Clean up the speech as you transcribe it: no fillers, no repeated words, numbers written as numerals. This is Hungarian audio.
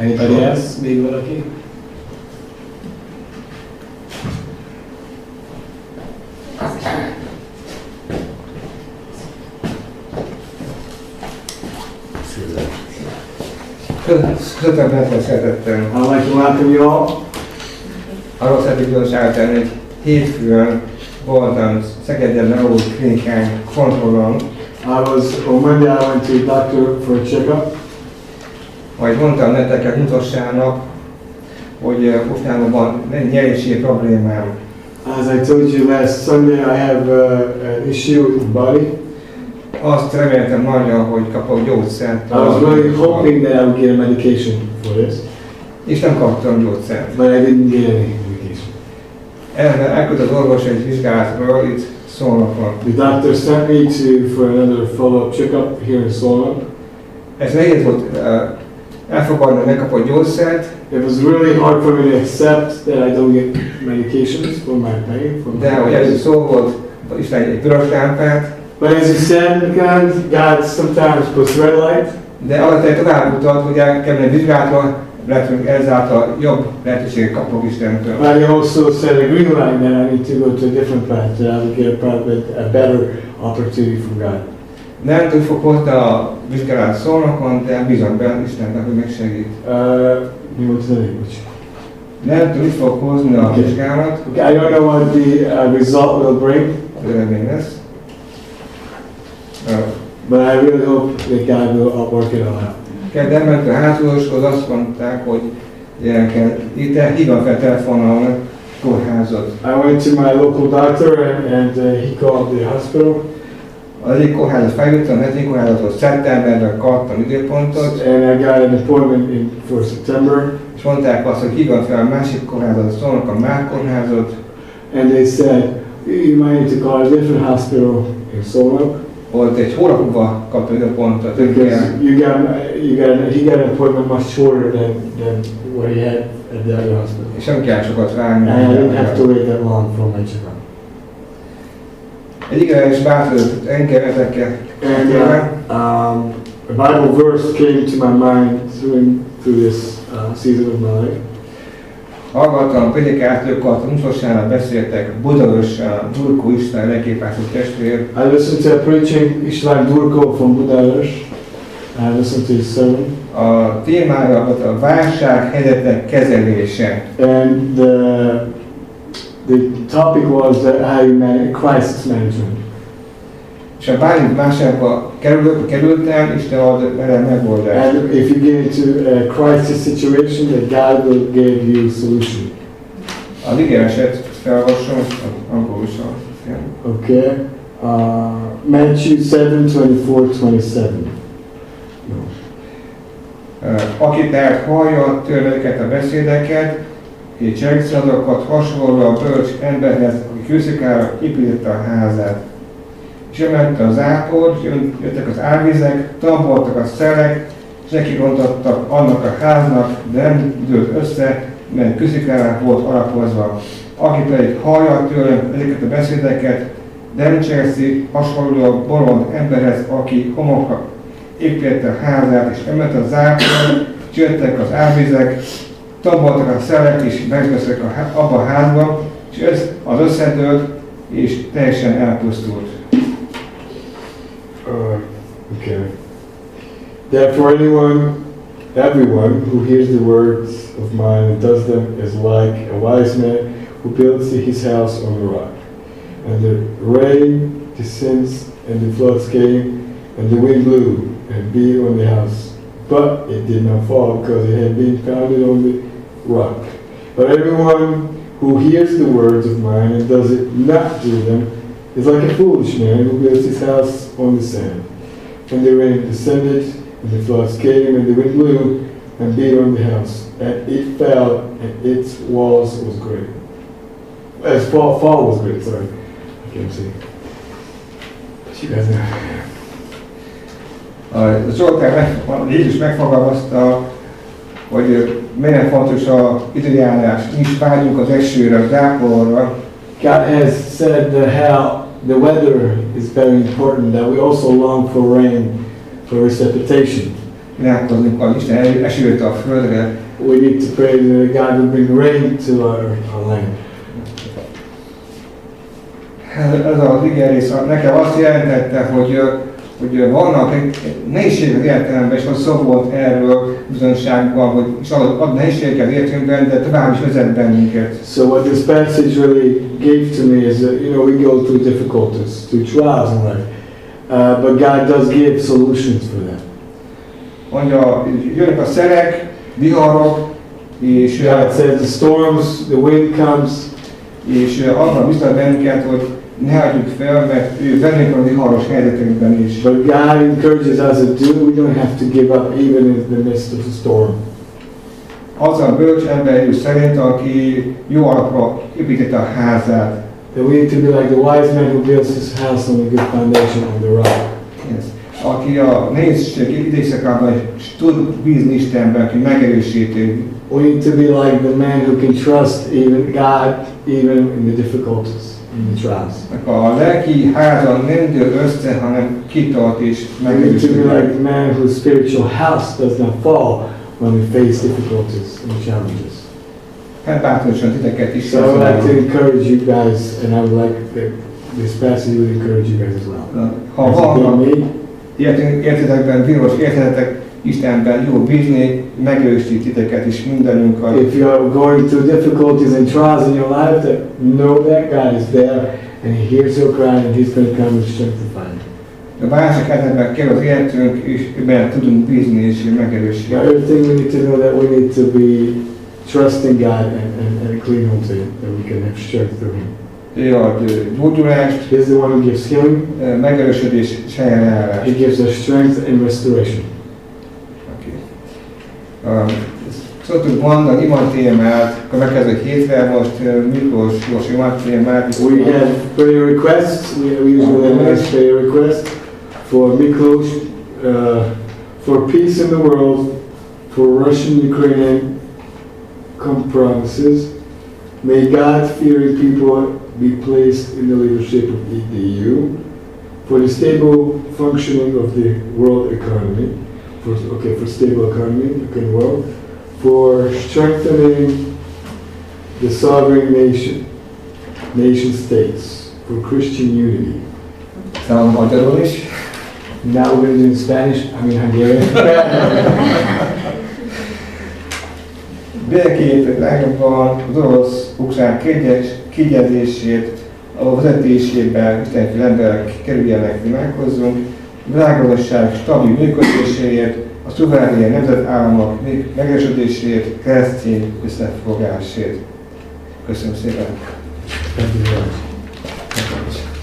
Anybody else? Még valaki? Köszönöm, szeretettem. I'd like to welcome you all. Arról szeretnék bizonyságot tenni, hogy hétfőn voltam Szegeden neurológus klinikán kontrollon. On Monday I went to a doctor for a checkup. Majd mondtam nektek mutassának, hogy mostanában van nyerési problémám. As I told you last Sunday, I have an issue with the body. Azt reméltem nagyon, hogy kapok gyógyszert. I was really hoping that I would get a medication for this. És nem kaptam gyógyszert. But I didn't get any medication. Elküldött az orvos egy vizsgálatról itt Szolnokon. The doctor sent me for another follow-up checkup here in Solnok. Ez nehéz volt elfogadni, hogy megkapott gyógyszert. It was really hard for me to accept that I don't get medications for my pain. De hogy először szó volt, Isten egy vörös lámpát. But as you said, God sometimes puts red light. De alatt tovább utat, hogy el kell menni vizsgálatra, lehetünk ezáltal jobb lehetőséget kapok Istentől. But he also said a green light that I need to go to a different path, that I would get a better opportunity from God. Nem tud fog hozni a vizsgálat Szolnokon, de bízom benne Istennek, hogy megsegít. Mi volt az elég? Nem tud fog hozni a vizsgálat. Okay, I don't know what the result will bring. Az eredmény lesz. But I really hope that God will work it all out. Kedden ment a házorvoshoz, azt mondták, hogy itt hívva fel telefonon a kórházat. I went to my local doctor and he called the hospital. Az egyik kórházat feljöttem, az egyik kórházatot szeptemberre kaptam időpontot. And I got an appointment for September. És mondták azt, hogy hívva fel a másik kórházat, szólnak a Mák kórházat. And they said, you might need to call a different hospital in Solnok. Volt egy hónap múlva kaptam időpontot. Because he got an appointment much shorter than what he had at the other hospital. És nem kell sokat várni. And I didn't have to wait that long for my checkup. Egy igazságos bátorított engem ezeket. And a Bible verse came to my mind through this season of my life. Hallgattam prédikátokat, mutassának beszéltek Budaörsön, Durkó István leképászó testvér. I listened to a preaching István Durkó from Budaörs. I listened to his sermon. A témája volt a válsághelyzetek kezelése. And the topic was how you manage crisis management. És ha bármit másokba kerültem, Isten ad vele megoldást. And if you get into a crisis situation, that God will give you a solution. Az ígéretet felolvasom, angolosan. Okay. Matthew 7:24-27. Aki tehát hallja tőle őket a beszédeket, és cselekszi azokat, hasonló a bölcs emberhez, aki kőszikára építette a házát. És emelte az ápor, jöttek az árvizek, tamboltak a szelek, és neki rontottak annak a háznak, de nem dőlt össze, mert kőszikára volt alapozva. Aki pedig hallja tőlem ezeket a beszédeket, de nem cselekszi, hasonló a bolond emberhez, aki homokra építette a házát, és emelte az ápor, és jöttek az árvizek, tamboltak a szelek, és megveszek abba a házba, és az összedőlt, és teljesen elpusztult. Okay. Therefore, everyone who hears the words of mine and does them is like a wise man who builds his house on the rock. And the rain descends, and the floods came, and the wind blew and beat on the house. But it did not fall because it had been founded on the rock. But everyone who hears the words of mine and does it not do them is like a foolish man who builds his house on the sand. And the rain descended, and the floods came, and the wind blew and beat on the house. And it fell, and its walls was great. Fall was great, sorry. I can't see. But you guys know. Zsoltán Jézus megfogalmazta, hogy mennyire fontos az időjárás. Mi is vágyunk az esőre, az záporra. God has said how the weather is very important, that we also long for rain, for precipitation. imádkoznunk, hogy Isten esőt a földre. We need to pray that God will bring rain to our land. Ez az ige rész nekem azt jelentette, hogy vannak nehézségek értelemben, és hogy szó volt erről bizonyságban, hogy is ad nehézségeket értünkben, de tovább is vezet bennünket. So what this passage really gave to me is that, we go through difficulties, through trials in life, but God does give solutions for that. Mondja, jönnek a szerek, viharok, és God says the storms, the wind comes, és arra biztat bennünket, hogy ne hagyjuk fel, mert ő bennünk a viharos helyzetekben is. But God encourages us to do. We don't have to give up even in the midst of the storm. Az a bölcs ember szerint, aki jó alapra építette a házát. That we need to be like the wise man who builds his house on a good foundation on the rock. Yes. Aki a nehézség időszakában tud bízni Istenben, aki megerősíti. We need to be like the man who can trust even God, even in the difficulties, in the trials. A lelki háza nem dől össze, hanem kitart és We need to be megerősíti. like the man whose spiritual house does not fall when we face difficulties and challenges. Hát bátorítsam titeket is. So I would like to encourage you guys, and I would like this passage would encourage you guys as well. Ha As it vannak did me, értetekben, világos értetek, Istenben jó bízni, megerősít titeket is mindenünket. if you are going through difficulties and trials in your life, that know that God is there and He hears your cry and He's going to come with strength to find you. A válság helyzetben kell az életünk, és ebben tudunk bízni és megerősíteni. The other thing we need to know that we need to be trusting God and cling on to Him, that we can have strength through Him. Ő ad gyógyulást, He's the one who gives healing. megerősödés és helyreállást. He gives us strength and restoration. Szoktuk mondani imatémát, a következő hétre most Miklós imatémát. We have prayer requests. We usually have nice prayer requests for Miklos, for peace in the world, for Russian-Ukrainian compromises. May God-fearing people be placed in the leadership of the EU, for the stable functioning of the world economy, for stable economy in the world, for strengthening the sovereign nation states, for Christian unity. Szóval magyarul is. Now we're going to do in Spanish, Hungarian. Békét legjobban az orosz-ukrán kiegyezését, a vezetésében mindenki emberek kerüljenek, imádkozzunk. Világgazdaság stabil működéséért, a szuverén nemzetállamok megerősödéséért, keresztény összefogásért. Köszönöm szépen! Thank you very much.